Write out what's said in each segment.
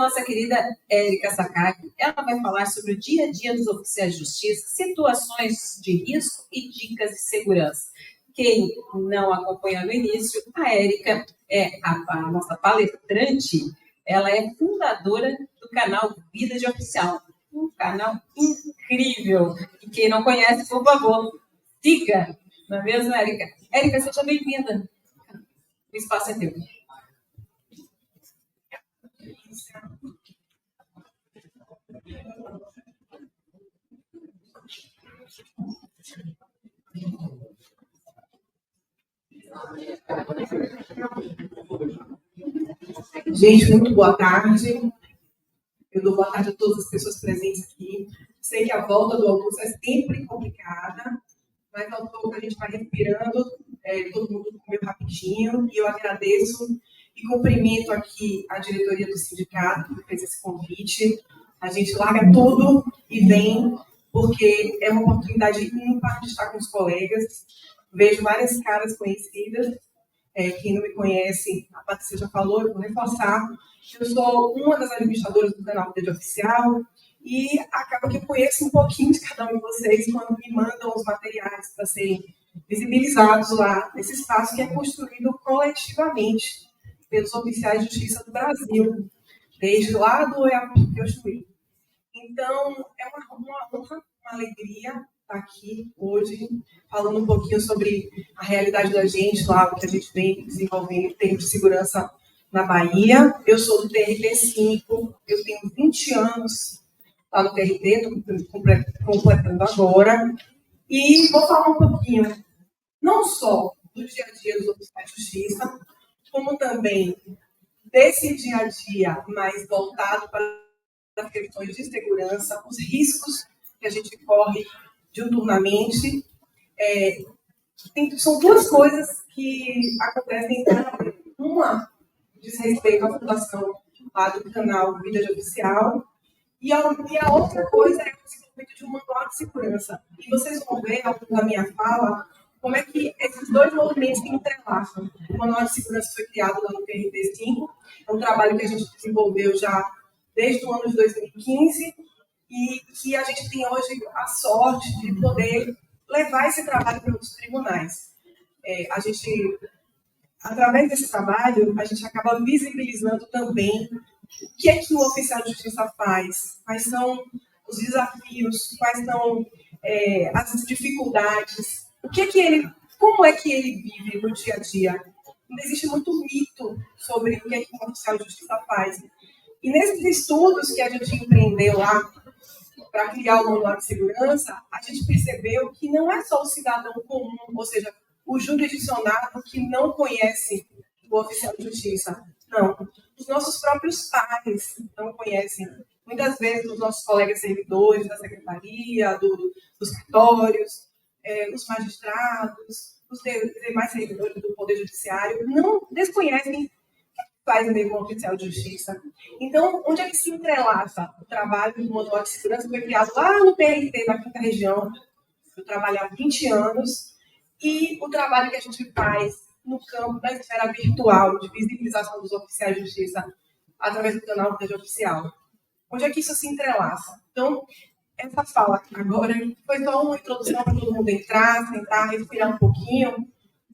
nossa querida Érica Sakaki. Ela vai falar sobre o dia a dia dos oficiais de justiça, situações de risco e dicas de segurança. Quem não acompanha no início, a Érica é a nossa palestrante. Ela é fundadora do canal Vida de Oficial. Um canal incrível. E quem não conhece, por favor, siga. Não é mesmo, Érica? Érica, seja bem-vinda. O espaço é teu. Gente, muito boa tarde. Eu dou boa tarde a todas as pessoas presentes aqui. Sei que a volta do almoço é sempre complicada, mas ao pouco a gente vai respirando, todo mundo comeu rapidinho, e eu agradeço e cumprimento aqui a diretoria do sindicato que fez esse convite. A gente larga tudo e vem, porque é uma oportunidade ímpar de estar com os colegas. Vejo várias caras conhecidas. Quem não me conhece, a Patrícia já falou, eu vou reforçar. Eu sou uma das administradoras do canal Vida de Oficial e acaba que eu conheço um pouquinho de cada um de vocês quando me mandam os materiais para serem visibilizados lá nesse espaço que é construído coletivamente pelos oficiais de justiça do Brasil, desde lá do Oiapoque ao Chuí. Então, é uma honra, uma alegria estar aqui hoje, falando um pouquinho sobre a realidade da gente lá, o que a gente vem desenvolvendo em termos de segurança na Bahia. Eu sou do TRT 5, eu tenho 20 anos lá no TRT, estou completando agora, e vou falar um pouquinho, não só do dia a dia dos oficiais de justiça, como também desse dia a dia mais voltado para as questões de segurança, os riscos que a gente corre diuturnamente. São duas coisas que acontecem. Uma diz respeito à fundação lá do canal Vida de Oficial, e a outra coisa é o desenvolvimento de um manual de segurança. E vocês vão ver, ao longo da minha fala, como é que esses dois movimentos se entrelaçam. O manual de segurança foi criado lá no TRT 5, é um trabalho que a gente desenvolveu já desde o ano de 2015, e que a gente tem hoje a sorte de poder levar esse trabalho para os tribunais. Através desse trabalho, a gente acaba visibilizando também o que é que o oficial de justiça faz, quais são os desafios, quais são as dificuldades, como é que ele vive no dia a dia. Existe muito mito sobre o que é que um oficial de justiça faz. E nesses estudos que a gente empreendeu lá para criar o manual de segurança, a gente percebeu que não é só o cidadão comum, ou seja, o jurisdicionado que não conhece o oficial de justiça. Não, os nossos próprios pais não conhecem. Muitas vezes os nossos colegas servidores da secretaria, dos escritórios, os magistrados, os demais servidores do Poder Judiciário não desconhecem faz mesmo um oficial de justiça. Então, onde é que se entrelaça o trabalho do manual de segurança que foi criado lá no TRT, na 5ª região, eu trabalho há 20 anos, e o trabalho que a gente faz no campo da esfera virtual, de visibilização dos oficiais de justiça através do canal Vida Oficial. Onde é que isso se entrelaça? Então, essa fala agora foi só uma introdução para todo mundo entrar, sentar, respirar um pouquinho,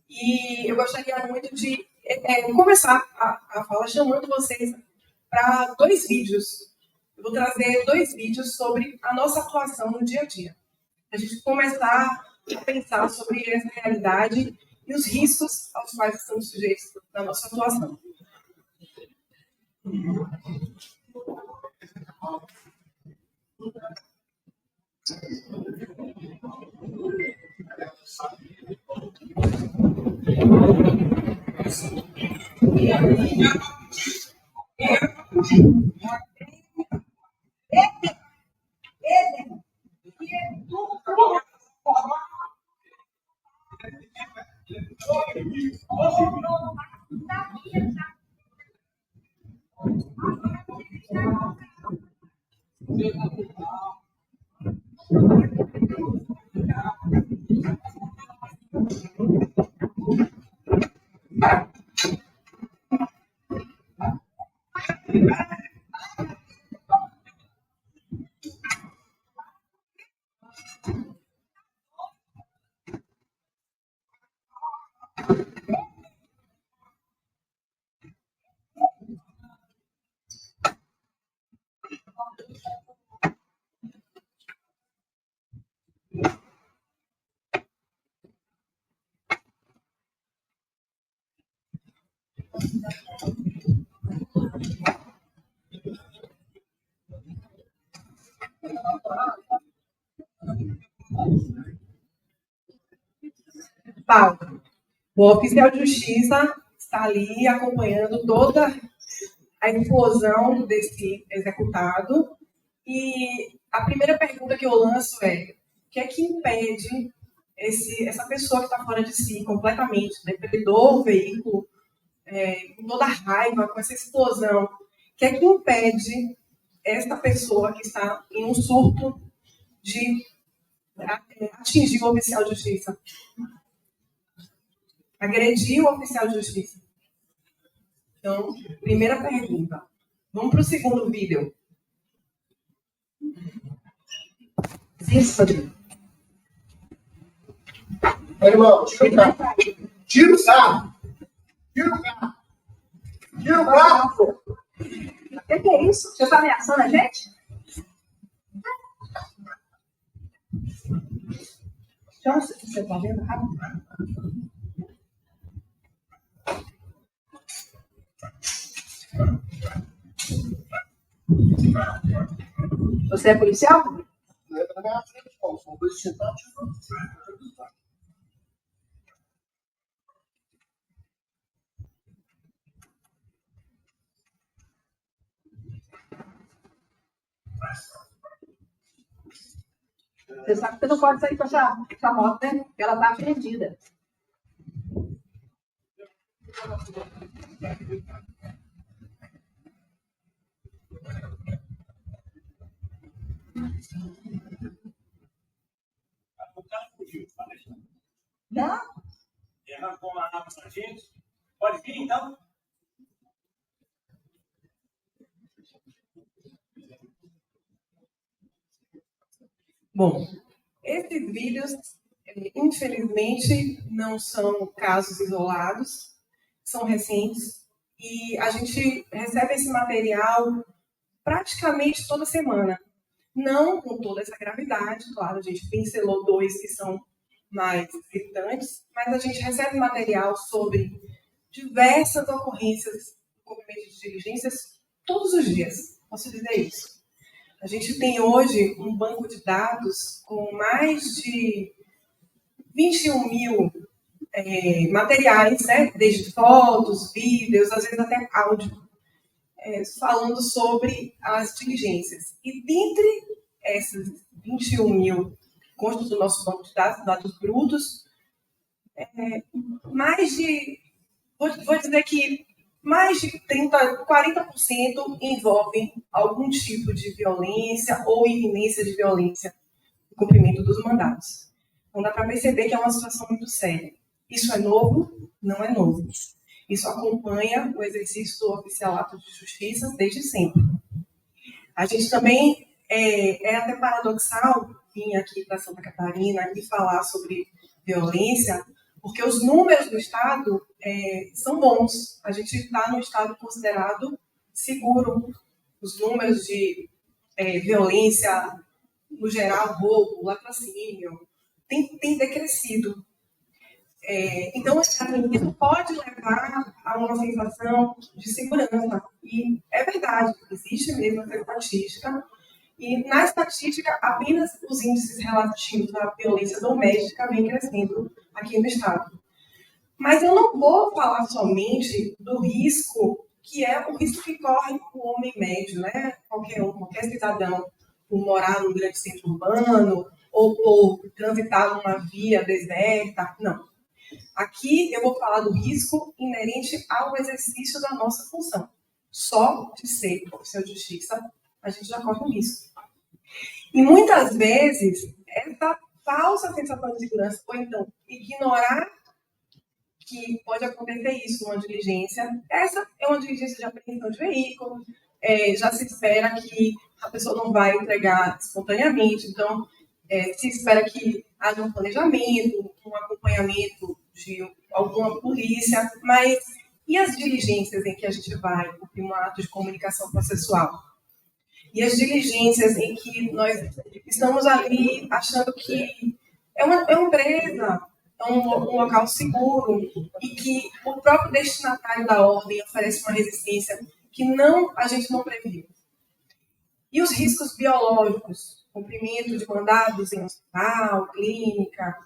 e eu gostaria muito de começar a fala chamando vocês para 2 vídeos. Eu vou trazer 2 vídeos sobre a nossa atuação no dia a dia. A gente começar a pensar sobre essa realidade e os riscos aos quais estamos sujeitos na nossa atuação. Paulo, o oficial de justiça está ali acompanhando toda a explosão desse executado. E a primeira pergunta que eu lanço é: o que é que impede essa pessoa que está fora de si completamente, depredou o veículo, com toda a raiva, com essa explosão, o que é que impede essa pessoa que está em um surto de atingir o oficial de justiça? Agredir o oficial de justiça. Então, primeira pergunta. Vamos para o segundo vídeo. Isso, Rodrigo. Irmão, tira o carro. Tira o carro. Tira o carro. Tira o carro. O que é isso? Você está ameaçando a gente? Então, você está vendo rápido? Você é policial? Não é para minha frente, não. São dois sentados. Você sabe que você não pode sair com essa moto, né? Porque ela está apreendida. O cara fugiu, tá deixando. Não? Ele arrancou uma arma pra gente. Pode vir, então? Bom, esses vídeos, infelizmente, não são casos isolados, são recentes, e a gente recebe esse material praticamente toda semana. Não com toda essa gravidade, claro, a gente pincelou dois que são mais gritantes, mas a gente recebe material sobre diversas ocorrências, cumprimento de diligências, todos os dias, posso dizer isso. A gente tem hoje um banco de dados com mais de 21 mil materiais, né? Desde fotos, vídeos, às vezes até áudio, falando sobre as diligências. E dentre essas 21 mil constam do nosso banco de dados brutos, vou dizer que mais de 40% envolvem algum tipo de violência ou iminência de violência no cumprimento dos mandatos. Então dá para perceber que é uma situação muito séria. Isso é novo? Não é novo. Isso acompanha o exercício do oficialato de justiça desde sempre. A gente também é até paradoxal vir aqui para Santa Catarina e falar sobre violência, porque os números do Estado são bons. A gente está no Estado considerado seguro. Os números de violência, no geral, roubo, latrocínio, tem decrescido. Então, assim, isso pode levar a uma sensação de segurança. E é verdade, existe mesmo essa estatística. E na estatística, apenas os índices relativos à violência doméstica vêm crescendo aqui no Estado. Mas eu não vou falar somente do risco, que é o risco que corre o homem médio, né? Qualquer cidadão, por morar num grande centro urbano, ou por transitar numa via deserta. Não. Aqui eu vou falar do risco inerente ao exercício da nossa função. Só de ser oficial de justiça, a gente já corre um risco. E muitas vezes, essa falsa sensação de segurança, ou então ignorar que pode acontecer isso numa diligência. Essa é uma diligência de apreensão de veículo, já se espera que a pessoa não vai entregar espontaneamente, então se espera que haja um planejamento, um acompanhamento de alguma polícia, mas e as diligências em que a gente vai cumprir um ato de comunicação processual? E as diligências em que nós estamos ali achando que é uma empresa, é um local seguro, e que o próprio destinatário da ordem oferece uma resistência que a gente não previu. E os riscos biológicos, cumprimento de mandados em hospital, clínica.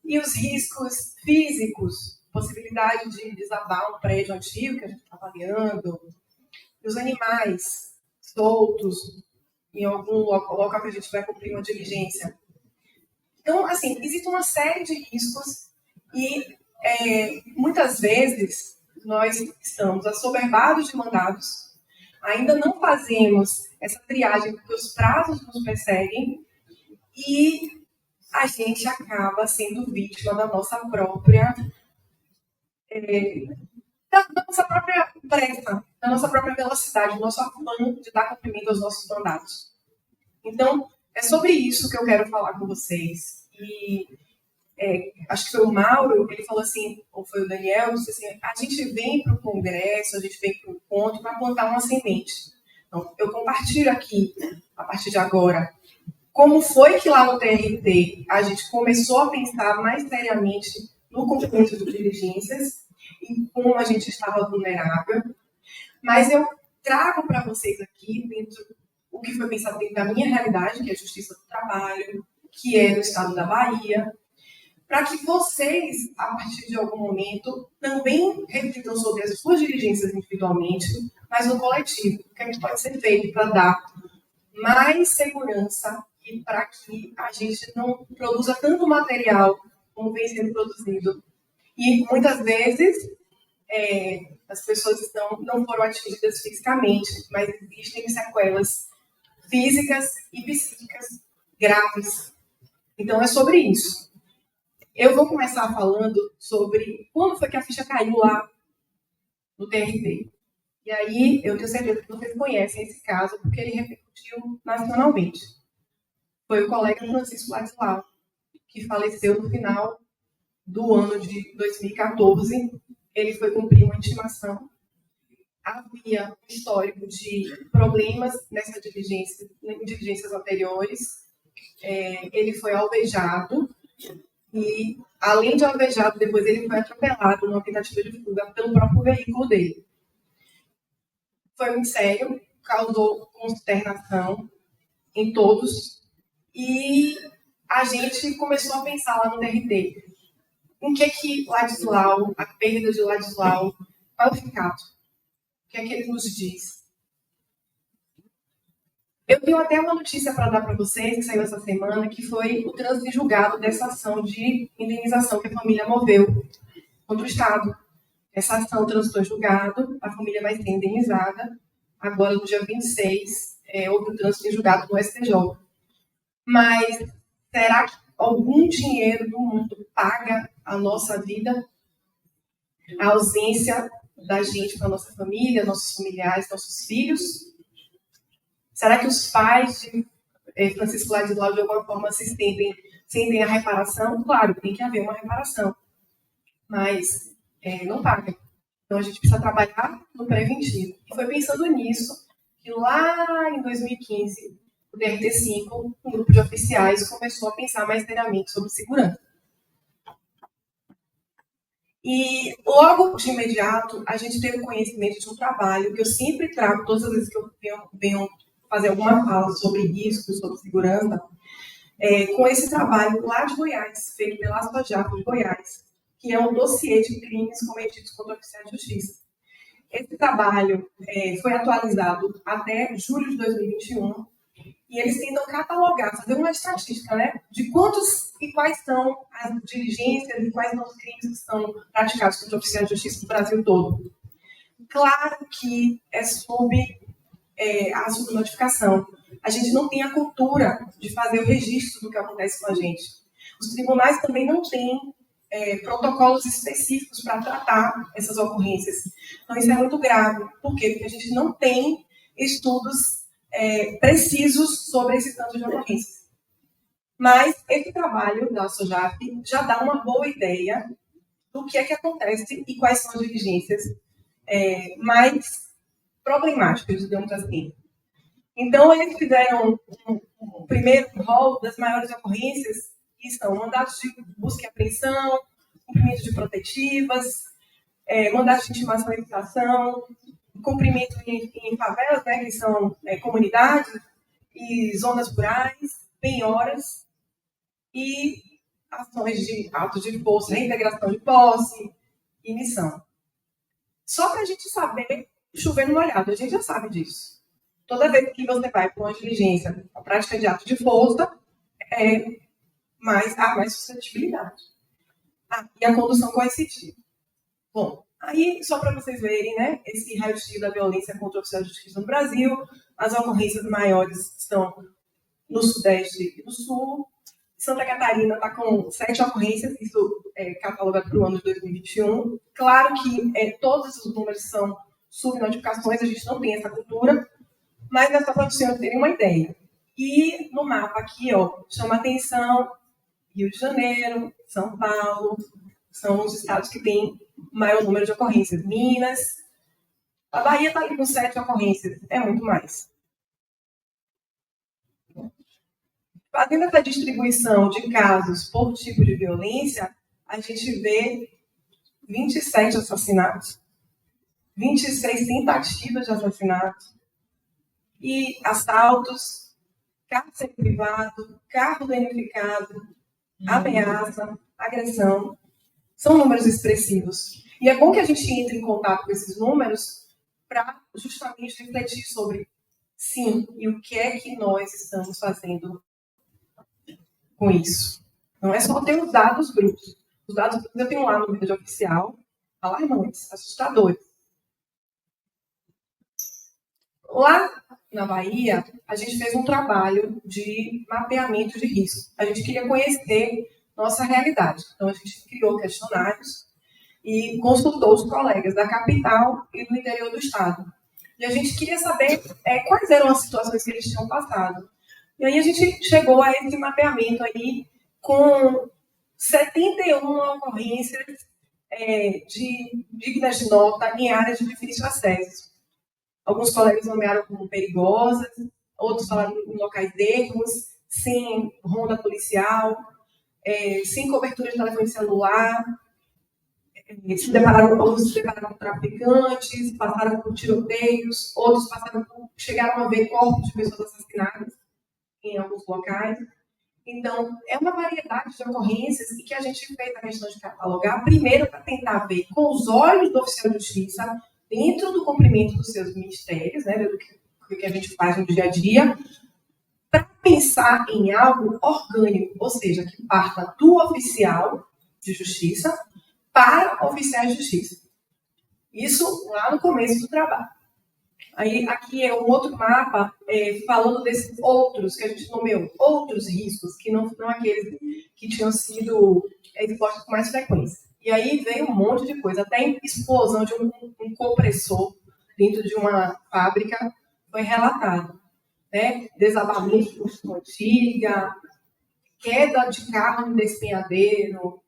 E os riscos físicos, possibilidade de desabar um prédio antigo que a gente está avaliando. E os animais soltos em algum local que a gente vai cumprir uma diligência. Então, assim, existe uma série de riscos e muitas vezes nós estamos assoberbados de mandados, ainda não fazemos essa triagem porque os prazos nos perseguem e a gente acaba sendo vítima da nossa própria pressa, da nossa própria velocidade, do nosso afã de dar cumprimento aos nossos mandatos. Então, é sobre isso que eu quero falar com vocês. E acho que foi o Mauro, ele falou assim, ou foi o Daniel, disse assim, a gente vem para o congresso, a gente vem para o encontro para plantar uma semente. Então, eu compartilho aqui, a partir de agora, como foi que lá no TRT a gente começou a pensar mais seriamente no cumprimento de diligências e como a gente estava vulnerável. Mas eu trago para vocês aqui, dentro o que foi pensado dentro da minha realidade, que é a Justiça do Trabalho, que é no estado da Bahia, para que vocês, a partir de algum momento, também reflitam sobre as suas diligências individualmente, mas no coletivo. O que é que pode ser feito para dar mais segurança e para que a gente não produza tanto material como vem sendo produzido. E muitas vezes as pessoas não foram atingidas fisicamente, mas existem sequelas físicas e psíquicas graves. Então é sobre isso. Eu vou começar falando sobre quando foi que a ficha caiu lá no TRT. E aí eu tenho certeza que vocês conhecem esse caso, porque ele repercutiu nacionalmente. Foi o colega Francisco Ladislau, que faleceu no final do ano de 2014. Ele foi cumprir uma intimação. Havia um histórico de problemas nessa diligência, em diligências anteriores. Ele foi alvejado e, além de alvejado, depois ele foi atropelado numa tentativa de fuga pelo próprio veículo dele. Foi muito sério, causou consternação em todos e a gente começou a pensar lá no TRT em que Ladislau, a perda de Ladislau, qual é o recado? O que é que ele nos diz? Eu tenho até uma notícia para dar para vocês, que saiu essa semana, que foi o trânsito em julgado dessa ação de indenização que a família moveu contra o Estado. Essa ação transitou em julgado, a família vai ser indenizada. Agora, no dia 26, houve o trânsito em julgado no STJ. Mas será que algum dinheiro do mundo paga a nossa vida? A ausência da gente para a nossa família, nossos familiares, nossos filhos? Será que os pais de Francisco Ladislau, de alguma forma, sentem a reparação? Claro, tem que haver uma reparação. Mas não paga. Então, a gente precisa trabalhar no preventivo. E foi pensando nisso que lá em 2015, o DRT-5, um grupo de oficiais, começou a pensar mais seriamente sobre segurança. E logo de imediato, a gente teve conhecimento de um trabalho que eu sempre trago, todas as vezes que eu venho fazer alguma fala sobre riscos, sobre segurança, com esse trabalho lá de Goiás, feito pela Asojap de Goiás, que é um dossiê de crimes cometidos contra oficiais de justiça. Esse trabalho foi atualizado até julho de 2021, e eles tentam catalogar, fazer uma estatística, né, de quantos e quais são as diligências e quais são os crimes que são praticados contra oficiais de justiça no Brasil todo. Claro que é sob a subnotificação. A gente não tem a cultura de fazer o registro do que acontece com a gente. Os tribunais também não têm protocolos específicos para tratar essas ocorrências. Então, isso é muito grave. Por quê? Porque a gente não tem estudos precisos sobre esse tanto de ocorrências. Mas esse trabalho da Asojap já dá uma boa ideia do que é que acontece e quais são as diligências mais problemáticas, digamos assim. Então, eles fizeram um primeiro rol das maiores ocorrências, que são mandados de busca e apreensão, cumprimento de protetivas, mandados de intimação e citação, cumprimento em favelas, né, que são comunidades e zonas rurais, penhoras, e ações de atos de força, reintegração de posse e missão. Só para a gente saber, chover no molhado, a gente já sabe disso. Toda vez que você vai para uma diligência, a prática de ato de força, há mais suscetibilidade. E a condução coercitiva. Bom, aí, só para vocês verem, né, esse raio-x da violência contra o oficial de justiça no Brasil, as ocorrências maiores estão no Sudeste e no Sul. Santa Catarina está com 7 ocorrências, isso é catalogado para o ano de 2021. Claro que todos os números são subnotificações, a gente não tem essa cultura, mas é só para os senhores terem uma ideia. E no mapa aqui, ó, chama atenção Rio de Janeiro, São Paulo, são os estados que têm maior número de ocorrências. Minas, a Bahia está ali com 7 ocorrências, é muito mais. Fazendo essa distribuição de casos por tipo de violência, a gente vê 27 assassinatos, 26 tentativas de assassinato, e assaltos, cárcere privado, carro danificado, ameaça, agressão. São números expressivos. E é bom que a gente entre em contato com esses números para justamente refletir sobre, sim, e o que é que nós estamos fazendo com isso. Não é só ter os dados brutos. Os dados brutos eu tenho lá no vídeo oficial, alarmantes, assustadores. Lá na Bahia, a gente fez um trabalho de mapeamento de risco. A gente queria conhecer nossa realidade. Então, a gente criou questionários e consultou os colegas da capital e do interior do estado. E a gente queria saber quais eram as situações que eles tinham passado. E aí a gente chegou a esse mapeamento aí com 71 ocorrências dignas de nota em áreas de difícil acesso. Alguns colegas nomearam como perigosas, outros falaram em locais ermos, sem ronda policial, sem cobertura de telefone celular, se depararam com traficantes, passaram por tiroteios, outros chegaram a ver corpos de pessoas assassinadas em alguns locais. Então, é uma variedade de ocorrências e que a gente fez a questão de catalogar, primeiro para tentar ver com os olhos do oficial de justiça, dentro do cumprimento dos seus ministérios, né, do que a gente faz no dia a dia, para pensar em algo orgânico, ou seja, que parta do oficial de justiça para oficiais de justiça. Isso lá no começo do trabalho. Aí, aqui é um outro mapa falando desses outros, que a gente nomeou, outros riscos, que não aqueles que tinham sido expostos com mais frequência. E aí veio um monte de coisa, até explosão de um compressor dentro de uma fábrica foi relatado. Né? Desabamento de construção antiga, queda de carro no despenhadeiro,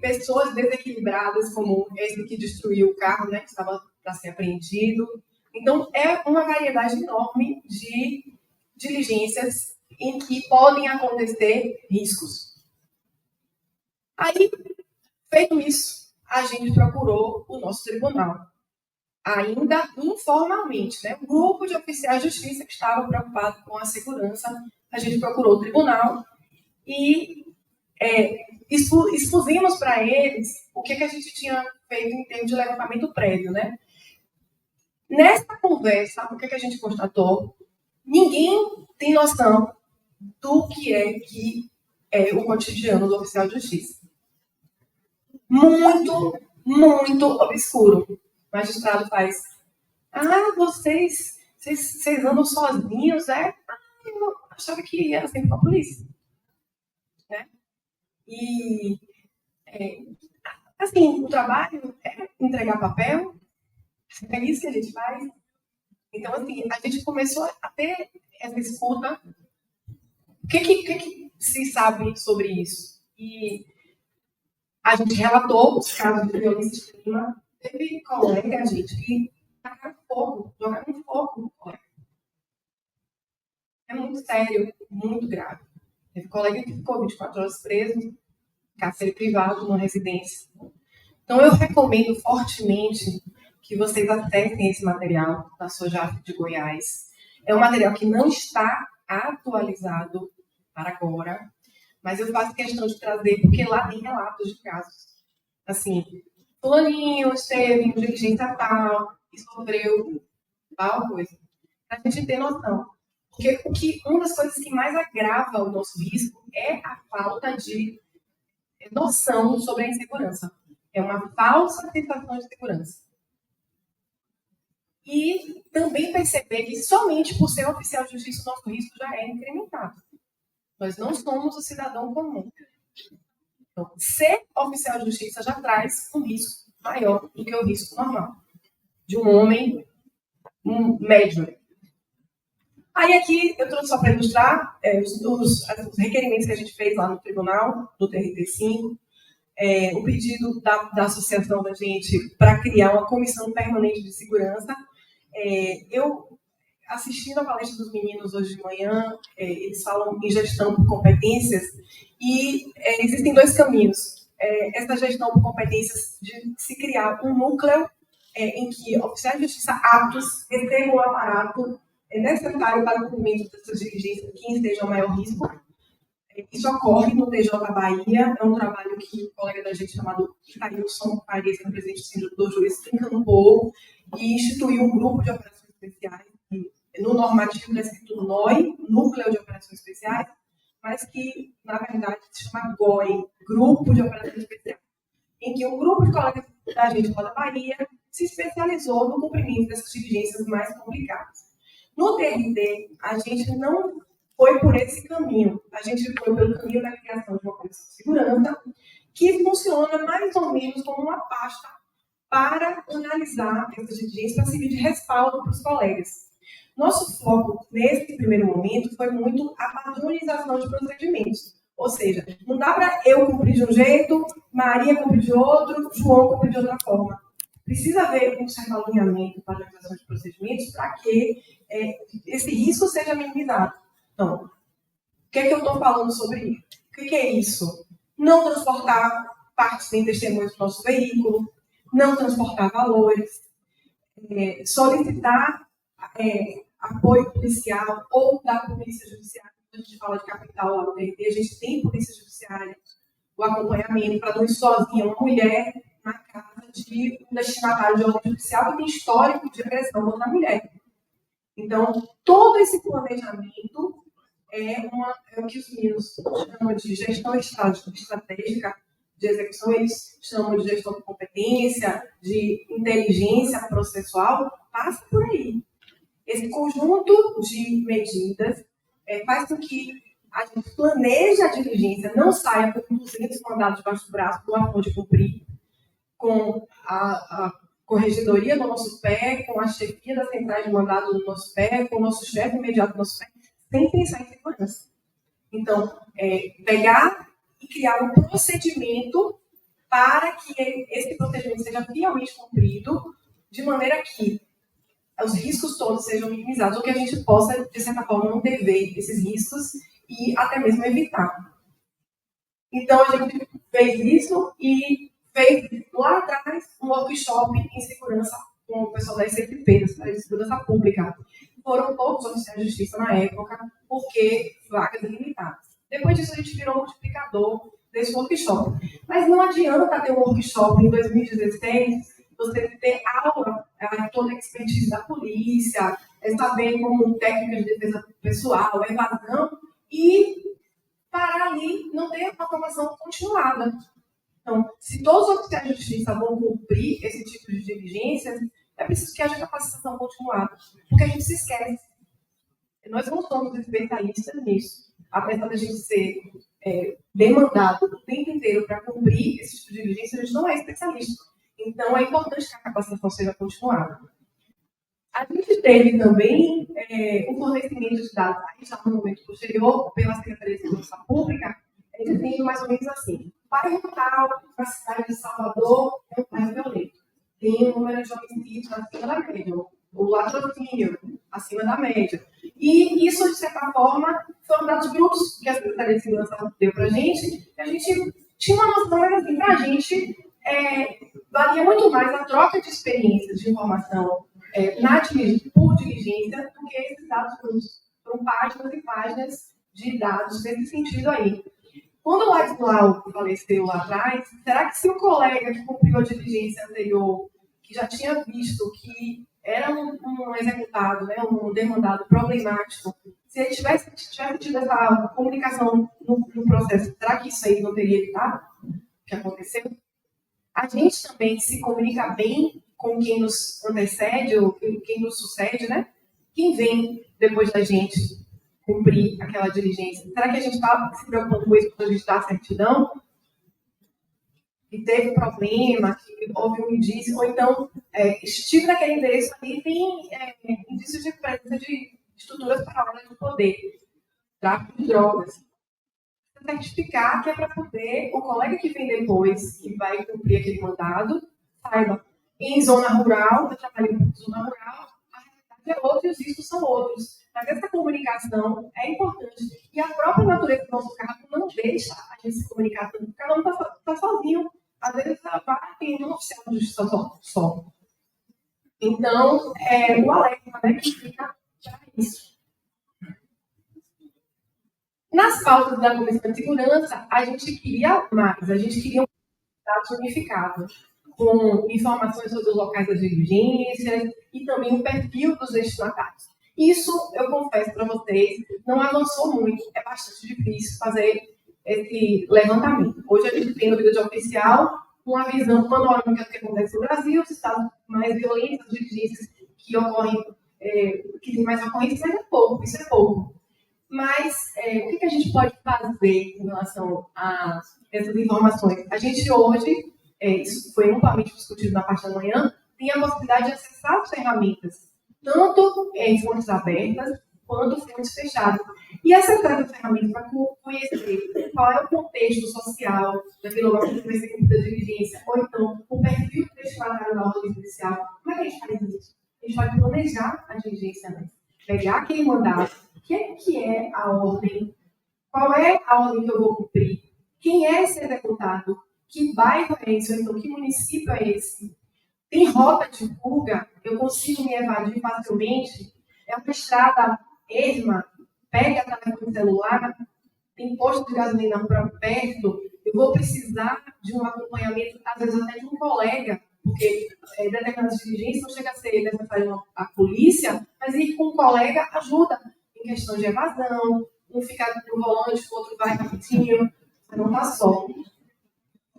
pessoas desequilibradas, como esse que destruiu o carro, né, que estava para ser apreendido. Então, é uma variedade enorme de diligências em que podem acontecer riscos. Aí, feito isso, a gente procurou o nosso tribunal. Ainda informalmente, né? Um grupo de oficiais de justiça que estava preocupado com a segurança, a gente procurou o tribunal e expusemos para eles o que a gente tinha feito em termos de levantamento prévio, né? Nessa conversa, o que a gente constatou? Ninguém tem noção do que é o cotidiano do oficial de justiça. Muito, muito obscuro. O magistrado faz: vocês andam sozinhos, é? Eu achava que era sempre com a polícia. Né? E, assim, o trabalho é entregar papel, é isso que a gente faz. Então, assim, a gente começou a ter essa escuta. O que se sabe sobre isso? E a gente relatou os casos de violência extrema. Teve colega, gente, que jogaram fogo no colega. É muito sério, muito grave. Teve colega que ficou 24 horas preso, cárcere privado, numa residência. Então, eu recomendo fortemente que vocês acessem esse material da SOJAF de Goiás. É um material que não está atualizado para agora, mas eu faço questão de trazer, porque lá tem relatos de casos. Assim, fulaninho esteve em diligência tal e sofreu tal coisa. Para a gente ter noção. Porque uma das coisas que mais agrava o nosso risco é a falta de noção sobre a insegurança. É uma falsa sensação de segurança. E também perceber que somente por ser oficial de justiça o nosso risco já é incrementado. Nós não somos o cidadão comum. Então, ser oficial de justiça já traz um risco maior do que o risco normal de um homem médio. Aí aqui eu trouxe só para ilustrar os requerimentos que a gente fez lá no tribunal, no TRT5, o pedido da associação da gente para criar uma comissão permanente de segurança. Eu, assistindo a palestra dos meninos hoje de manhã, eles falam em gestão por competências e existem dois caminhos. Essa gestão por competências de se criar um núcleo em que oficiais de justiça aptos recebam o aparato necessário para o cumprimento dessas diligências que estejam maior risco. Isso ocorre no TJ Bahia, é um trabalho que um colega da gente chamado Cailson Farias, que é o presidente do juiz, trincou e instituiu um grupo de operações especiais, que no normativo está escrito NOI, Núcleo de Operações Especiais, mas que, na verdade, se chama GOI, Grupo de Operações Especiais, em que um grupo de colegas da gente lá da Bahia se especializou no cumprimento dessas diligências mais complicadas. No TRT, a gente não foi por esse caminho. A gente foi pelo caminho da criação de uma comissão de segurança que funciona mais ou menos como uma pasta para analisar essas diligências, para servir de respaldo para os colegas. Nosso foco, nesse primeiro momento, foi muito a padronização de procedimentos. Ou seja, não dá para eu cumprir de um jeito, Maria cumprir de outro, João cumprir de outra forma. Precisa haver um certo alinhamento para a padronização de procedimentos para que esse risco seja minimizado. Então, o que é que eu estou falando sobre isso? O que é isso? Não transportar partes sem testemunhos do nosso veículo, não transportar valores, solicitar apoio policial ou da polícia judiciária. Quando a gente fala de capital lá no TRT, a gente tem polícia judiciária, o acompanhamento para não ir sozinha, uma mulher na casa de um destinatário de ordem judicial que tem histórico de agressão contra a mulher. Então, todo esse planejamento é o que os meninos chamam de gestão estratégica de execução, eles chamam de gestão de competência, de inteligência processual, passa por aí. Esse conjunto de medidas faz com que a gente planeje a diligência, não saia com 200 mandados debaixo do braço, com a fonte de cumprir, com a corregedoria do nosso pé, com a chefia das centrais de mandado do nosso pé, com o nosso chefe imediato do nosso pé, sem pensar em segurança. Então, pegar e criar um procedimento para que esse procedimento seja fielmente cumprido, de maneira que os riscos todos sejam minimizados, ou que a gente possa, de certa forma, não dever esses riscos e até mesmo evitar. Então, a gente fez isso e fez lá atrás um workshop em segurança com o pessoal da SFP, da Secretaria de Segurança Pública. Foram poucos oficiais de justiça na época, porque vagas ilimitadas. Depois disso, a gente virou um multiplicador desse workshop. Mas não adianta ter um workshop em 2016, você ter aula, toda a expertise da polícia, saber como técnica de defesa pessoal, evasão, e parar ali, não ter uma formação continuada. Então, se todos os oficiais de justiça vão cumprir esse tipo de diligências, é preciso que haja capacitação continuada, porque a gente se esquece. Nós não somos especialistas nisso. Apesar de a gente ser demandado o tempo inteiro para cumprir esse tipo de diligência, a gente não é especialista. Então, é importante que a capacitação seja continuada. A gente teve também o fornecimento de dados, aí já no momento posterior, pela Secretaria de Segurança Pública, dizendo mais ou menos assim: bairro tal, na cidade de Salvador, é um bairro violento. Tem um número de homicídios acima da média, o latrocínio acima da média. E isso, de certa forma, foram dados brutos que a Secretaria de Segurança deu para a gente tinha uma noção, mas assim, para a gente valia muito mais a troca de experiências de informação por diligência do que esses dados brutos. Foram páginas e páginas de dados nesse sentido aí. Quando o Ladislau faleceu lá atrás, será que se o colega que cumpriu a diligência anterior, que já tinha visto que era um executado, né, um demandado problemático, se ele tivesse tido essa comunicação no processo, será que isso aí não teria evitado o que aconteceu? A gente também se comunica bem com quem nos antecede ou quem nos sucede, né? Quem vem depois da gente cumprir aquela diligência. Será que a gente está se preocupando com isso quando a gente dá a certidão? Que teve problema, que houve um indício, ou então estive naquele endereço ali, tem indícios de presença de estruturas paralelas de poder, tráfico de drogas. Certificar que é para poder o colega que vem depois, que vai cumprir aquele mandado, saiba. Em zona rural, eu trabalhei em zona rural, a realidade é outra e os riscos são outros. Mas essa comunicação é importante. E a própria natureza do nosso cargo não deixa a gente se comunicar tanto. Cada um está sozinho. Às vezes, tem um oficial de justiça só. Então, o alerta, né, que fica para isso. Nas pautas da Comissão de Segurança, a gente queria mais. A gente queria um dados unificados, com informações sobre os locais das diligências e também o perfil dos destinatários. Isso, eu confesso para vocês, não avançou muito. É bastante difícil fazer esse levantamento. Hoje a gente tem no vídeo oficial uma visão panorâmica do que acontece no Brasil, os estados mais violentos, as diligências que ocorrem, que tem mais ocorrências, mas é pouco, isso é pouco. Mas o que a gente pode fazer em relação a essas informações? A gente hoje, isso foi amplamente discutido na parte da manhã, tem a possibilidade de acessar as ferramentas, tanto em fontes abertas quanto fontes fechadas. E acessar as ferramentas para conhecer qual é o contexto social daquele lugar que vai ser cumprida a diligência, ou então o perfil do destinatário da ordem judicial. Como é que a gente faz isso? A gente vai planejar a diligência, né? Pegar aquele mandado, o que é a ordem, qual é a ordem que eu vou cumprir, quem é esse executado, que bairro é esse, ou então que município é esse, tem rota de fuga, eu consigo me evadir facilmente, é uma estrada erma, pega telefone celular, tem posto de gasolina perto, eu vou precisar de um acompanhamento, às vezes até de um colega, porque determinadas diligências não chega a ser necessário a polícia, mas ir com um colega ajuda em questão de evasão, um fica no volante, o outro vai rapidinho, não está só.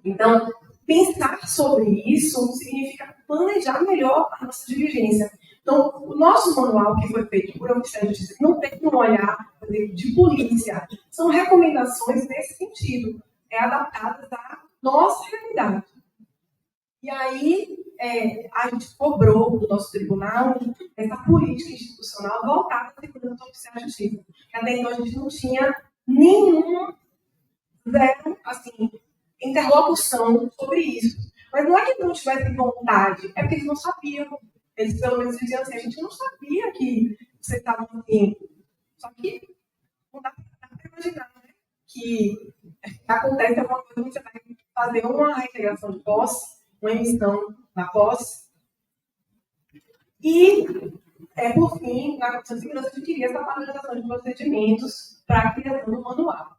Então, pensar sobre isso significa planejar melhor a nossa diligência. Então, o nosso manual, que foi feito por Ministério da Justiça, não tem um olhar, por exemplo, de polícia. São recomendações nesse sentido, adaptadas à nossa realidade. E aí, a gente cobrou do nosso tribunal essa política institucional voltada à segurança oficial de justiça. Até então, a gente não tinha zero, assim, interlocução sobre isso. Mas não é que não tivesse vontade, é porque eles não sabiam. Eles, pelo menos, diziam assim, a gente não sabia que você estava assim. Só que não dá para imaginar, né? Que acontece alguma coisa, você vai fazer uma reintegração de posse, uma emissão da posse. E, por fim, na Comissão de Segurança, a gente queria essa padronização de procedimentos para a criação do manual.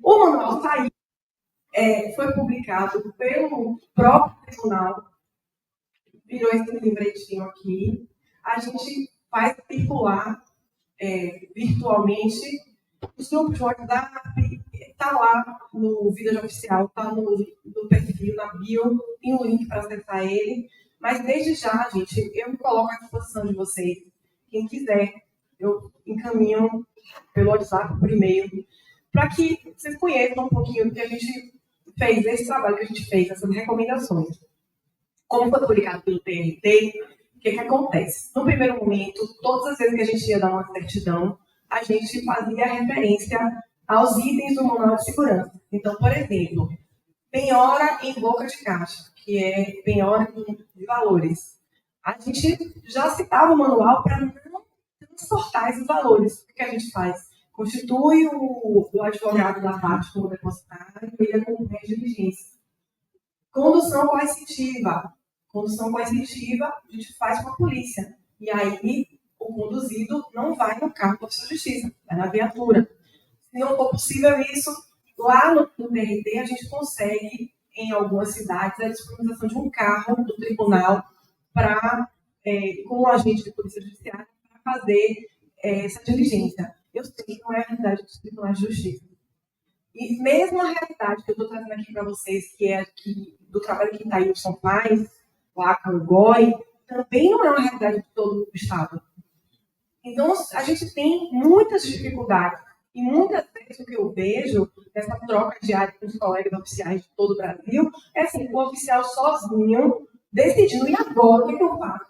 O manual saiu, foi publicado pelo próprio tribunal, virou esse livretinho aqui. A gente vai circular virtualmente. Os grupos de WhatsApp, está lá no vídeo oficial, está no perfil, na bio, tem um link para acessar ele. Mas desde já, gente, eu me coloco à disposição de vocês. Quem quiser, eu encaminho pelo WhatsApp, por e-mail, para que vocês conheçam um pouquinho do que a gente fez, esse trabalho que a gente fez, essas recomendações. Como foi publicado pelo TRT, o que acontece? No primeiro momento, todas as vezes que a gente ia dar uma certidão, a gente fazia referência aos itens do manual de segurança. Então, por exemplo, penhora em boca de caixa, que é penhora de valores. A gente já citava o manual para não transportar esses valores. O que a gente faz? Constitui o advogado da parte como depositário e ele acompanha a diligência. Condução coercitiva. Condução coercitiva a gente faz com a polícia. E aí o conduzido não vai no carro do oficial de justiça, vai na viatura. Se não for possível isso, lá no TRT a gente consegue, em algumas cidades, a disponibilização de um carro do tribunal com o agente de polícia judiciária para fazer essa diligência. Eu sei que não é a realidade dos tribunais de justiça. E mesmo a realidade que eu estou trazendo aqui para vocês, que é do trabalho que Thailson faz, lá com o GOI, também não é uma realidade de todo o Estado. Então, a gente tem muitas dificuldades. E muitas vezes o que eu vejo nessa troca diária com os colegas oficiais de todo o Brasil é assim, o oficial sozinho decidindo, e agora o que eu faço?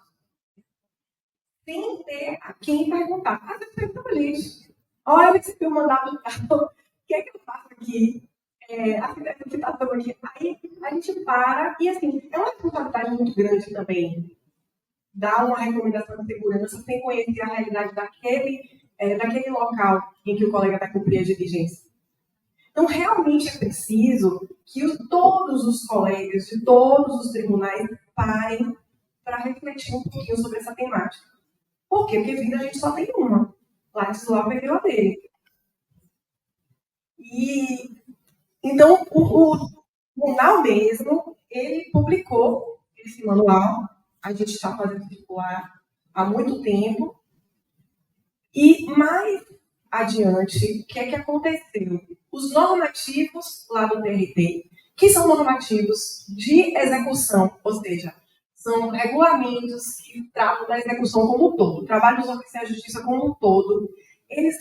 Sem ter a quem perguntar. Às vezes eu fico lixo. Olha, eu recebi um mandado do carro, o que é que eu faço aqui? A situação aqui. Aí a gente para, e assim, é uma responsabilidade muito grande também dar uma recomendação de segurança sem conhecer a realidade daquele local em que o colega vai cumprir a diligência. Então, realmente é preciso que todos os colegas de todos os tribunais parem para refletir um pouquinho sobre essa temática. Por quê? Porque vida a gente só tem uma. Ladislau perdeu a dele. E, então, o tribunal mesmo, ele publicou esse manual. A gente está fazendo circular há muito tempo. E mais adiante, o que é que aconteceu? Os normativos lá do TRT, que são normativos de execução, ou seja, são regulamentos que tratam da execução como um todo, o trabalho dos oficiais de justiça como um todo, eles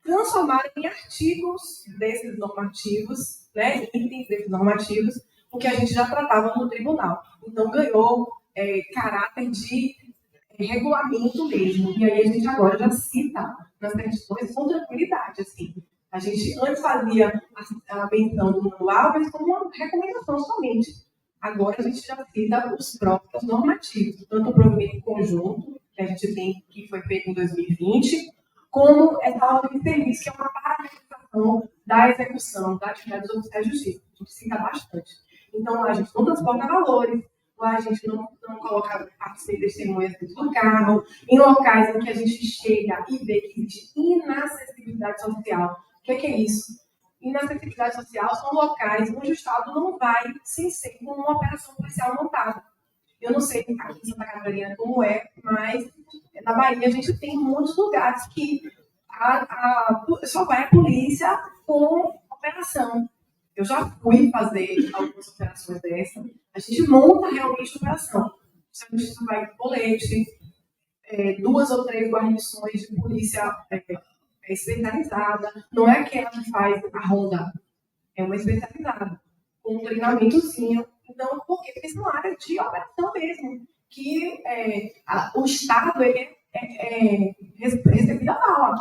transformaram em artigos desses normativos, né, itens desses normativos, o que a gente já tratava no tribunal. Então, ganhou caráter de regulamento mesmo. E aí a gente agora já cita nas petições com tranquilidade. Assim. A gente antes fazia a menção do manual, mas como uma recomendação somente. Agora a gente já cita os próprios normativos, tanto o provimento conjunto, que a gente tem, que foi feito em 2020, como essa ordem de serviço, que é uma paralisação da execução da atividade dos oficiais de justiça. A gente cita bastante. Então, a gente não transporta valores, lá a gente não coloca participar de testemunhas dentro do carro, em locais em que a gente chega e vê que existe inacessibilidade social. O que é isso? Inacessibilidade social são locais onde o Estado não vai sem ser com uma operação policial montada. Eu não sei aqui em Santa Catarina como é, mas na Bahia a gente tem muitos lugares que só vai a polícia com operação. Eu já fui fazer algumas operações dessas. A gente monta realmente a operação. A gente vai com colete, 2 ou 3 guarnições de polícia especializada. Não é aquela que faz a ronda, é uma especializada, com um treinamentozinho. Então, por quê? Porque são áreas de operação mesmo, que o Estado é recebido a bala.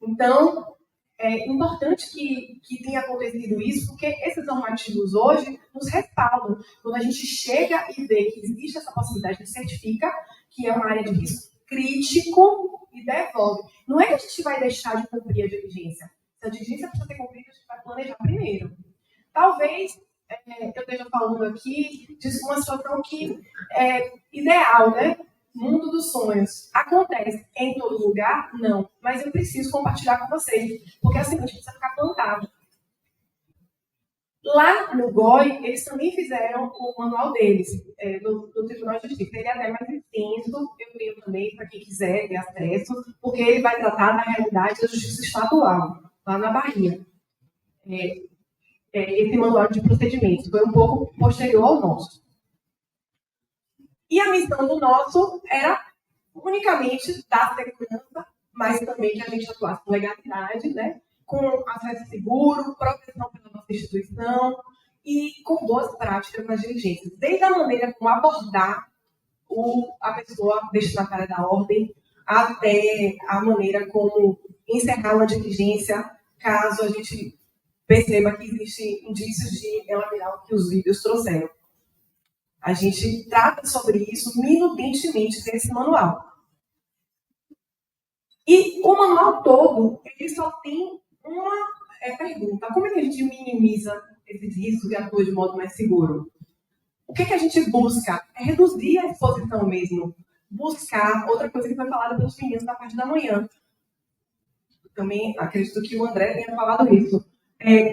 Então, é importante que tenha acontecido isso, porque esses normativos hoje nos respaldam. Quando a gente chega e vê que existe essa possibilidade, de certifica que é uma área de risco crítico e devolve. Não é que a gente vai deixar de cumprir a diligência. Se a diligência precisa ser cumprida, a gente vai planejar primeiro. Talvez eu esteja falando aqui de uma situação que é ideal, né? Mundo dos sonhos. Acontece em todo lugar? Não. Mas eu preciso compartilhar com vocês. Porque assim, a gente precisa ficar plantado. Lá no GOI, eles também fizeram o manual deles, no Tribunal de Justiça. Ele é até mais extenso, eu tenho também, para quem quiser ter acesso, porque ele vai tratar da realidade da justiça estadual, lá na Bahia. Esse manual de procedimentos foi um pouco posterior ao nosso. E a missão do nosso era unicamente dar segurança, mas também que a gente atuasse com legalidade, né? Com acesso seguro, proteção pela nossa instituição e com boas práticas nas diligências. Desde a maneira como abordar a pessoa destinatária da ordem, até a maneira como encerrar uma diligência, caso a gente perceba que existem indícios de ela virar o que os vídeos trouxeram. A gente trata sobre isso minutentemente nesse manual. E o manual todo, ele só tem uma pergunta. Como é que a gente minimiza esses riscos e atua de modo mais seguro? O que a gente busca? É reduzir a exposição mesmo. Buscar outra coisa que foi falada pelos meninos na parte da manhã. Também acredito que o André tenha falado isso.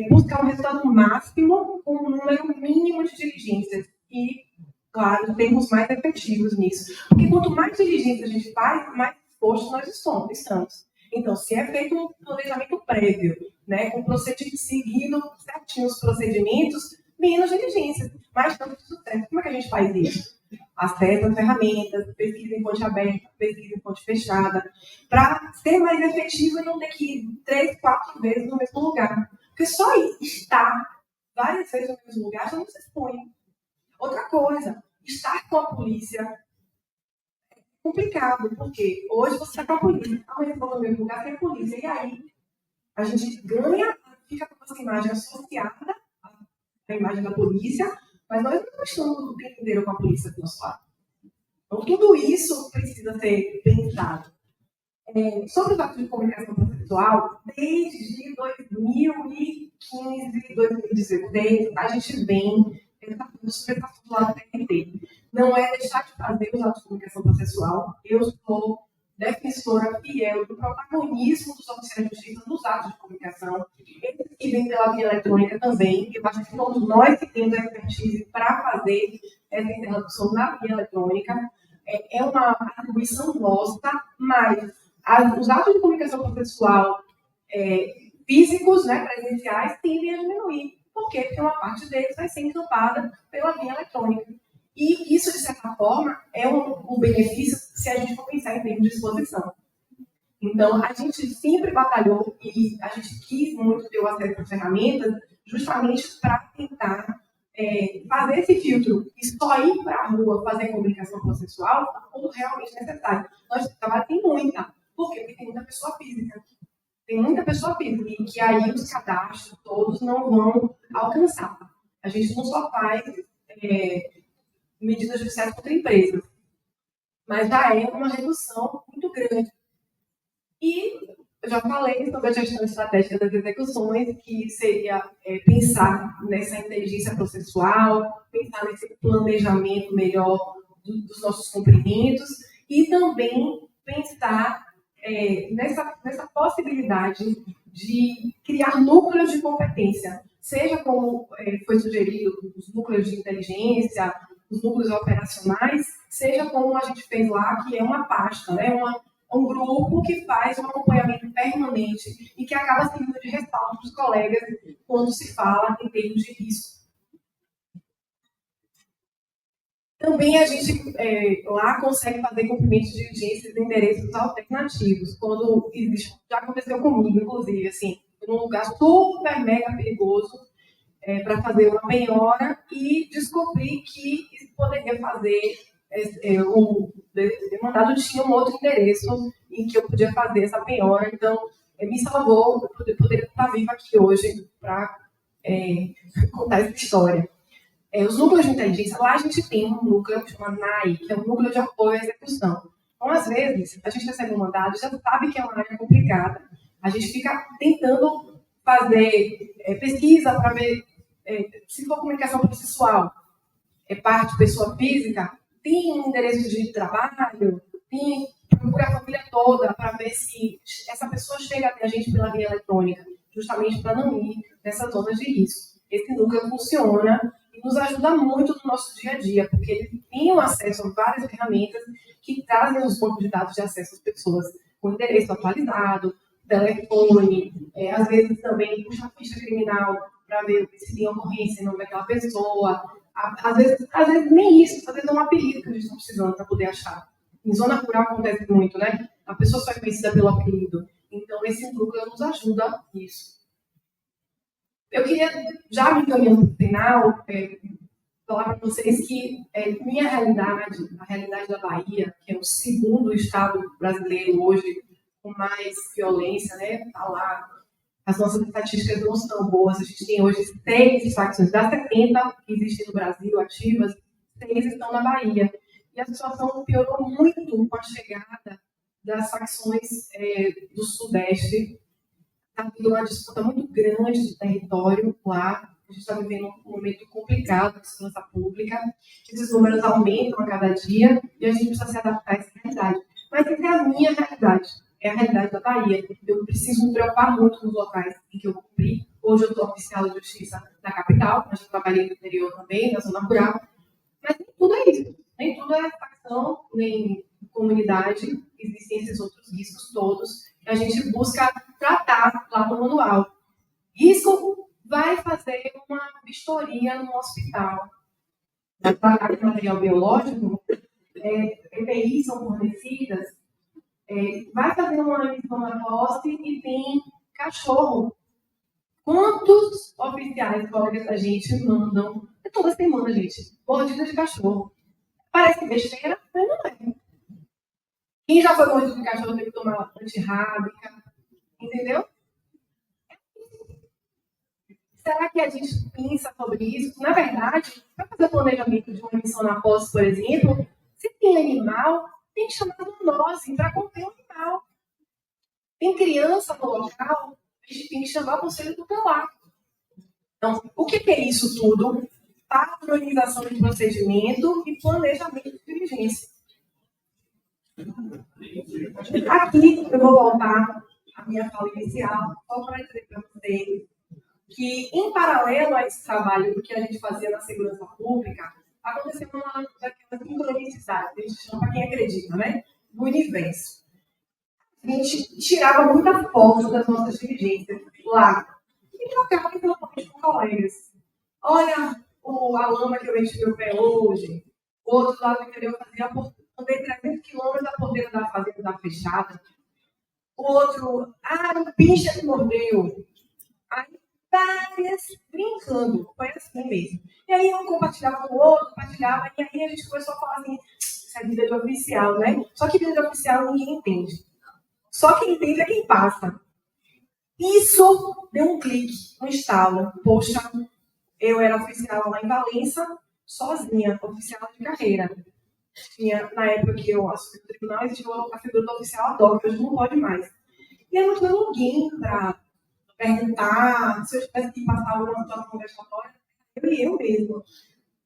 Buscar um resultado máximo com um número mínimo de diligências. E, claro, termos mais efetivos nisso. Porque quanto mais diligências a gente faz, mais expostos nós estamos. Então, se é feito um planejamento prévio, né, com seguindo certinho os procedimentos, menos diligências, mais tanto de sucesso. Como é que a gente faz isso? Acesso às ferramentas, pesquisa em fonte aberta, pesquisa em fonte fechada, para ser mais efetivo e não ter que ir 3, 4 vezes no mesmo lugar. Porque só estar várias vezes no mesmo lugar já não se expõe. Outra coisa, estar com a polícia é complicado, porque hoje você está com a polícia, amanhã você vai no mesmo lugar tem a polícia, e aí a gente ganha, fica com essa imagem associada à imagem da polícia, mas nós não estamos o tempo inteiro com a polícia do nosso lado. Então, tudo isso precisa ser pensado. Sobre os atos de comunicação processual, desde 2015, 2016, a gente vem sobre essa do lado do TRT. Não é deixar de fazer os atos de comunicação processual. Eu sou defensora fiel do protagonismo dos oficiais de justiça nos atos de comunicação. Eles que vêm pela via eletrônica também. Eu acho que todos nós que temos a expertise para fazer essa interlocução na via eletrônica. É uma atribuição nossa, mas os atos de comunicação processual físicos, né, presenciais, tendem a diminuir. Por quê? Porque uma parte deles vai ser encampada pela via eletrônica. E isso, de certa forma, é um benefício se a gente for pensar em termos de exposição. Então, a gente sempre batalhou e a gente quis muito ter o acesso às ferramentas justamente para tentar fazer esse filtro e só ir para a rua fazer comunicação processual quando realmente necessário. Nosso trabalho tem muita. Por quê? Porque tem muita pessoa física. Tem muita pessoa física e que aí os cadastros todos não vão alcançar. A gente não só faz medidas judiciais contra empresas, mas já é uma redução muito grande. E eu já falei sobre a gestão estratégica das execuções, que seria pensar nessa inteligência processual, pensar nesse planejamento melhor dos nossos cumprimentos e também pensar nessa possibilidade de criar núcleos de competência, seja como foi sugerido, os núcleos de inteligência, os núcleos operacionais, seja como a gente fez lá, que é uma pasta, né? Um grupo que faz um acompanhamento permanente e que acaba servindo de respaldo para os colegas quando se fala em termos de risco. Também a gente lá consegue fazer cumprimentos de diligências de endereços alternativos, quando existe, já aconteceu comigo, inclusive, assim, num lugar super mega perigoso, para fazer uma penhora e descobri que poderia fazer, o demandado tinha um outro endereço em que eu podia fazer essa penhora, então me salvou, eu poderia estar viva aqui hoje para contar essa história. Os núcleos de inteligência, lá a gente tem um núcleo chamado NAI, que é um núcleo de apoio à execução. Então, às vezes, a gente recebe um mandado, já sabe que é uma área complicada, a gente fica tentando fazer pesquisa para ver se for comunicação processual, parte pessoa física, tem um endereço de trabalho, procura a família toda para ver se essa pessoa chega até a gente pela via eletrônica, justamente para não ir nessas zonas de risco. Esse núcleo funciona e nos ajuda muito no nosso dia a dia, porque ele tem acesso a várias ferramentas que trazem os bancos de dados de acesso às pessoas com endereço atualizado, telefone, às vezes também puxa a ficha criminal para ver se tem ocorrência em nome daquela pessoa. Às vezes nem isso, às vezes é um apelido que a gente está precisando para poder achar. Em zona rural acontece muito, né? A pessoa só é conhecida pelo apelido. Então, esse núcleo nos ajuda nisso. Eu queria, já me encaminhando para o final, falar para vocês que minha realidade, a realidade da Bahia, que é o segundo estado brasileiro hoje com mais violência, né? Está lá. As nossas estatísticas não estão boas. A gente tem hoje 6 facções das 70 que existem no Brasil ativas, 6 estão na Bahia. E a situação piorou muito com a chegada das facções do Sudeste. Está tendo uma disputa muito grande de território lá. A gente está vivendo um momento complicado de segurança pública, esses números aumentam a cada dia e a gente precisa se adaptar a essa realidade. Mas essa é a minha realidade, é a realidade da Bahia. Eu preciso me preocupar muito nos locais em que eu cumpri. Hoje eu sou oficial de justiça na capital, mas eu trabalhei no interior também, na zona rural. Mas nem tudo é isso. Nem tudo é facção, nem comunidade. Existem esses outros riscos todos que a gente busca tratar lá no manual. Risco vai fazer uma vistoria no hospital. Para tratar de material biológico, EPIs são fornecidas, vai fazer uma emissão na posse e tem cachorro. Quantos oficiais, colegas da gente mandam, toda semana, gente, mordida de cachorro. Parece besteira, mas não é. Quem já foi mordido de cachorro tem que tomar antirrábica, entendeu? Será que a gente pensa sobre isso? Na verdade, para fazer o planejamento de uma emissão na posse, por exemplo, se tem animal, tem que chamar a zoonose para conter o animal. Tem criança no local, a gente tem que chamar o conselho tutelar. Então, o que é isso tudo? Padronização de procedimento e planejamento de diligência. Aqui eu vou voltar à minha fala inicial, só para dizer para vocês que, em paralelo a esse trabalho do que a gente fazia na segurança pública, aconteceu uma daquelas sincronicidades, a gente chama para quem acredita, né? Do universo. A gente tirava muita foto das nossas diligências lá e trocava informações com colegas. Olha a lama que eu enchi meu pé hoje. O outro lado do interior fazia andei 300 quilômetros, a porteira da fazenda estava fechada. O outro, o pincha que mordeu. Aí, várias, brincando, foi assim mesmo. E aí um compartilhava com o outro, compartilhava, e aí a gente começou a falar assim, isso é vida de oficial, né? Só que vida de oficial ninguém entende. Só quem entende é quem passa. Isso deu um clique, um estalo. Poxa, eu era oficial lá em Valença, sozinha, oficial de carreira. Na época que eu assumi o tribunal, existia a figura do oficial ad hoc, hoje não pode mais. E eu não tinha ninguém para perguntar se eu tivesse que passar alguma situação vexatória, eu mesma.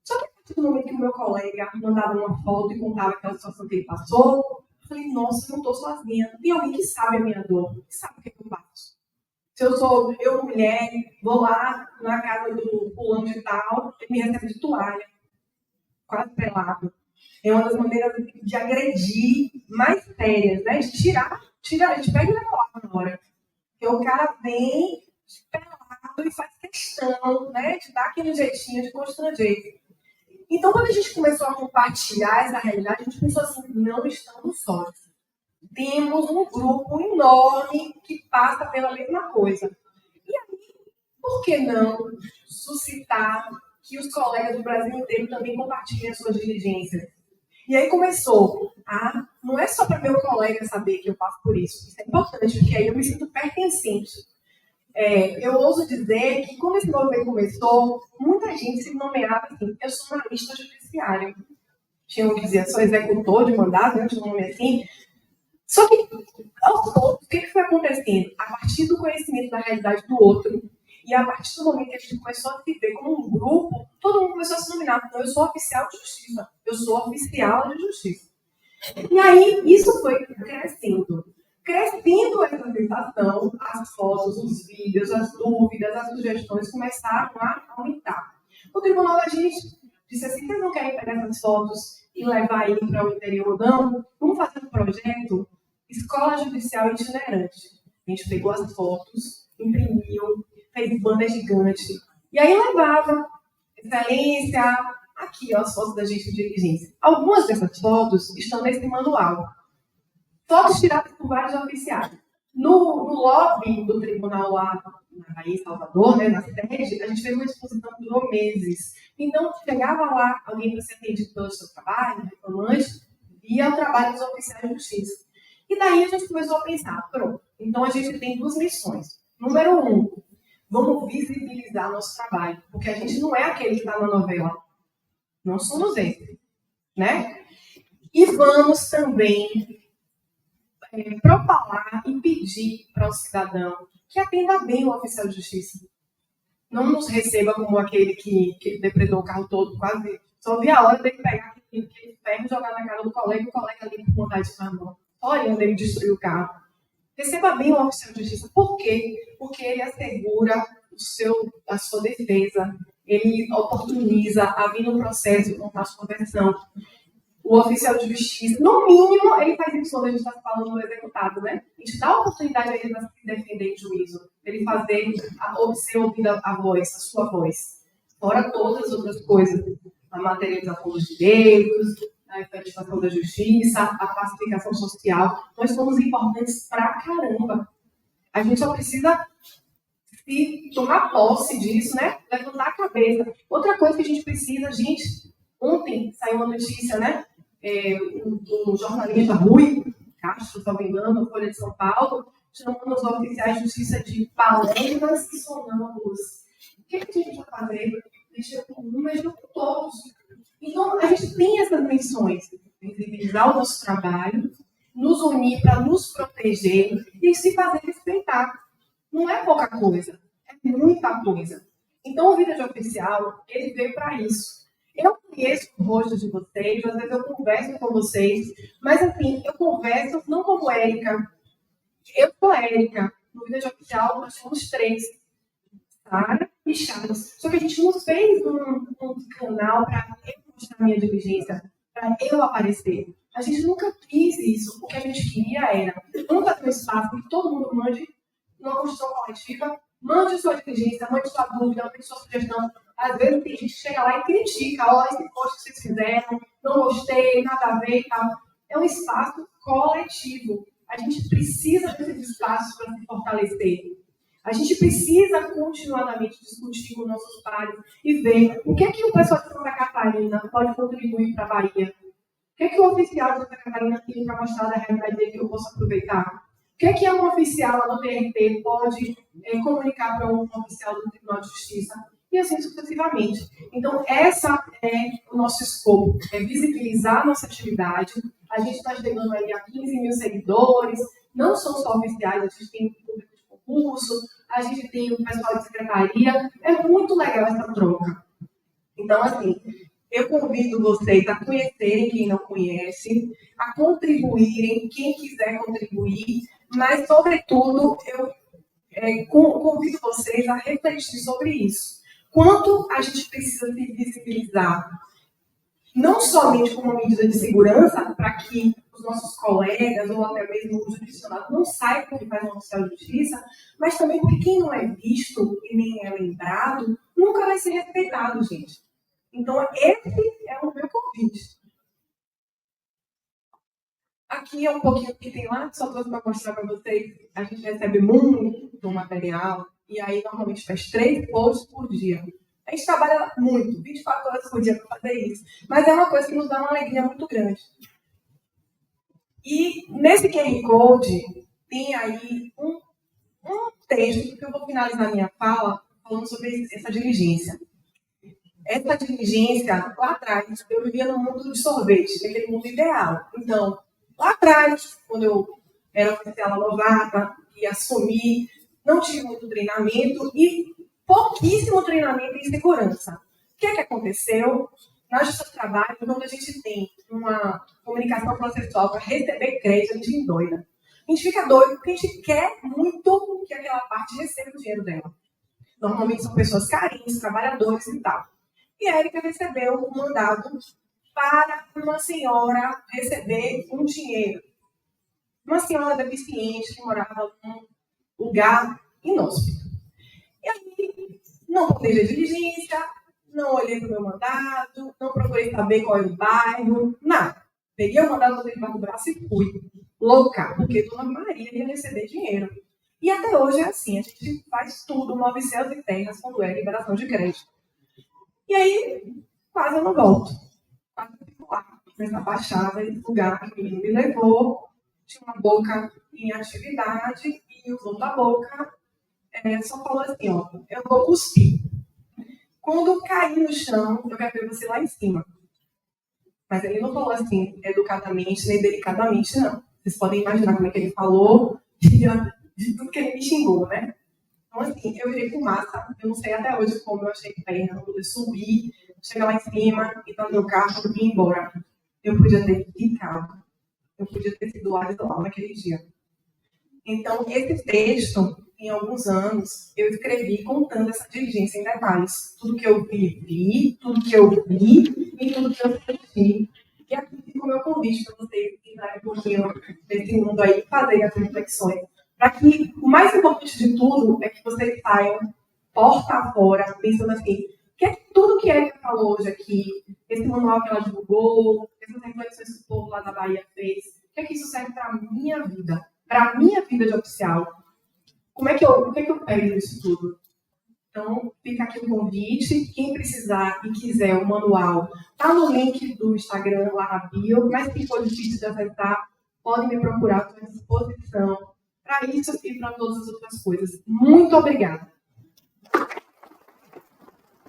Só que a partir do momento que o meu colega mandava uma foto e contava aquela situação que ele passou, eu falei, nossa, eu não estou sozinha. Tem alguém que sabe a minha dor, que sabe o que eu passo. Se eu mulher, vou lá na casa do fulano de tal, ele me recebe de toalha, quase pelado. É uma das maneiras de agredir mais sérias, né? De tirar, a gente pega e leva lá na hora. Porque o cara vem pelado e faz questão, né? De dar aquele jeitinho de constranger. Então, quando a gente começou a compartilhar essa realidade, a gente pensou assim, não estamos sós. Temos um grupo enorme que passa pela mesma coisa. E aí, por que não suscitar que os colegas do Brasil inteiro também compartilhem as suas diligências? E aí começou, não é só para meu colega saber que eu passo por isso. Isso é importante, porque aí eu me sinto pertencente. Eu ouso dizer que quando esse movimento começou, muita gente se nomeava assim, eu sou analista judiciário. Tinha um que dizia, sou executor de mandado, né, tinha um nome assim. Só que, aos poucos, o que foi acontecendo? A partir do conhecimento da realidade do outro, e a partir do momento que a gente começou a se ver como um grupo, todo mundo começou a se nominar. Então, eu sou oficial de justiça. Eu sou oficial de justiça. E aí, isso foi crescendo. Crescendo essa sensação, as fotos, os vídeos, as dúvidas, as sugestões começaram a aumentar. O tribunal da gente disse assim, vocês não querem pegar essas fotos e levar ele para o interior, não? Vamos fazer um projeto Escola Judicial Itinerante. A gente pegou as fotos, imprimiu, fez banda gigante. E aí levava, excelência, aqui ó, as fotos da gente de diligência. Algumas dessas fotos estão nesse manual. Fotos tiradas por vários oficiais. No lobby do tribunal lá na Bahia, em Salvador, né, na sede, a gente fez uma exposição que durou meses. Então, chegava lá alguém para ser atendido pelo seu trabalho, reclamante, via o trabalho dos oficiais de justiça. E daí a gente começou a pensar, pronto, então a gente tem duas missões. Número 1, vamos visibilizar nosso trabalho, porque a gente não é aquele que está na novela. Não somos esse, né? E vamos também propalar e pedir para o cidadão que atenda bem o oficial de justiça. não nos receba como aquele que depredou o carro todo, quase só vi a hora dele pegar aquele ferro e jogar na cara do colega, e o colega ali com vontade de mão. Olha, ele destruiu o carro. Receba bem o oficial de justiça. Por quê? Porque ele assegura a sua defesa, ele oportuniza a vir no processo com a sua versão. O oficial de justiça, no mínimo, ele faz isso quando a gente está falando do executado, né? A gente dá a oportunidade a ele para se defender em juízo, ele fazer, ser ouvida a voz, a sua voz. Fora todas as outras coisas, a materialização dos direitos, a efetivação da justiça, a pacificação social. Nós somos importantes pra caramba. A gente só precisa tomar posse disso, né? Levantar a cabeça. Outra coisa que a gente precisa, gente, ontem saiu uma notícia, né? Um jornalista Rui Castro, se não me engano, Folha de São Paulo, chamando os oficiais de justiça de palangras e sonâmbulos. O que a gente vai fazer? Deixa com um, mas não com todos. Então, a gente tem essas missões, visibilizar o nosso trabalho, nos unir para nos proteger e se fazer respeitar. Não é pouca coisa, é muita coisa. Então, o Vida de Oficial, ele veio para isso. Eu conheço o rosto de vocês, às vezes eu converso com vocês, mas assim, eu converso não como Érica. Eu sou Érica. No Vida de Oficial, nós somos 3. Sara e Charles. Só que a gente não fez um canal para eu mostrar minha diligência, para eu aparecer. A gente nunca quis isso. O que a gente queria era vamos fazer um espaço que todo mundo mande uma construção coletiva, mande sua diligência, mande sua dúvida, mande sua sugestão. Às vezes tem gente que chega lá e critica, ó, esse post que vocês fizeram, não gostei, nada a ver e tal. É um espaço coletivo. A gente precisa desses espaços para se fortalecer. A gente precisa continuadamente discutir com nossos pares e ver o que o pessoal de Santa Catarina pode contribuir para a Bahia. O que o oficial de Santa Catarina tem para mostrar da realidade dele que eu posso aproveitar? O que um oficial lá no TRT pode comunicar para um oficial do Tribunal de Justiça? E assim sucessivamente. Então, essa é o nosso escopo, é visibilizar a nossa atividade. A gente está chegando aí a 15 mil seguidores, não são só oficiais, a gente tem público de concurso, a gente tem o pessoal de secretaria. É muito legal essa troca. Então, assim, eu convido vocês a conhecerem quem não conhece, a contribuírem, quem quiser contribuir, mas, sobretudo, eu convido vocês a refletir sobre isso. Quanto a gente precisa se visibilizar, não somente como uma medida de segurança, para que os nossos colegas ou até mesmo o jurisdicionado não saibam que faz um oficial de justiça, mas também porque quem não é visto e nem é lembrado, nunca vai ser respeitado, gente. Então, esse é o meu convite. Aqui é um pouquinho que tem lá, só trouxe para mostrar para vocês. A gente recebe muito material, e aí normalmente faz 3 posts por dia. A gente trabalha muito, 24 horas por dia para fazer isso. Mas é uma coisa que nos dá uma alegria muito grande. E nesse QR Code tem aí um texto que eu vou finalizar minha fala falando sobre essa diligência. Essa diligência, lá atrás, eu vivia no mundo de sorvete, naquele mundo ideal. Então, lá atrás, quando eu era oficial novata e assumi, não tive muito treinamento e pouquíssimo treinamento em segurança. O que aconteceu? Na Justiça do Trabalho, quando a gente tem uma comunicação processual para receber crédito, a gente endoida. A gente fica doido porque a gente quer muito que aquela parte receba o dinheiro dela. Normalmente são pessoas carentes, trabalhadores e tal. E a Érica recebeu um mandado para uma senhora receber um dinheiro. Uma senhora deficiente que morava num lugar inóspito. E aí, não planejei diligência, não olhei para o meu mandado, não procurei saber qual era o bairro, nada. Peguei o mandado, botei debaixo do braço e fui. Louca, porque Dona Maria ia receber dinheiro. E até hoje é assim, a gente faz tudo, move céus e terras, quando é liberação de crédito. E aí, quase eu não volto. Quase eu fico lá, nessa baixada, esse lugar que o menino me levou, tinha uma boca em atividade, e o dono da boca só falou assim, ó, eu vou cuspir. Quando eu caí no chão, eu quero ver você lá em cima. Mas ele não falou assim, educadamente, nem delicadamente, não. Vocês podem imaginar como é que ele falou, de tudo que ele me xingou, né? Então, assim, eu virei fumaça, eu não sei até hoje como eu achei perna, eu poder subir, chegar lá em cima, entrar no meu carro e ir embora. Eu podia ter ficado. Eu podia ter sido lá naquele dia. Então, esse texto, em alguns anos, eu escrevi contando essa diligência em detalhes. Tudo que eu vivi, tudo que eu vi e tudo que eu senti. E aqui fica o meu convite para vocês entrarem um pouquinho nesse mundo aí e fazerem as reflexões. Para que o mais importante de tudo é que vocês saiam porta fora, pensando assim, tudo que a Erika falou hoje aqui, esse manual que ela divulgou, essas reflexões que o povo lá da Bahia fez, o que é que isso serve para a minha vida? Para a minha vida de oficial? O que é que eu pego disso tudo? Então, fica aqui o convite. Quem precisar e quiser o manual, está no link do Instagram lá na bio, mas quem for difícil de acessar, pode me procurar, estou à disposição para isso e para todas as outras coisas. Muito obrigada.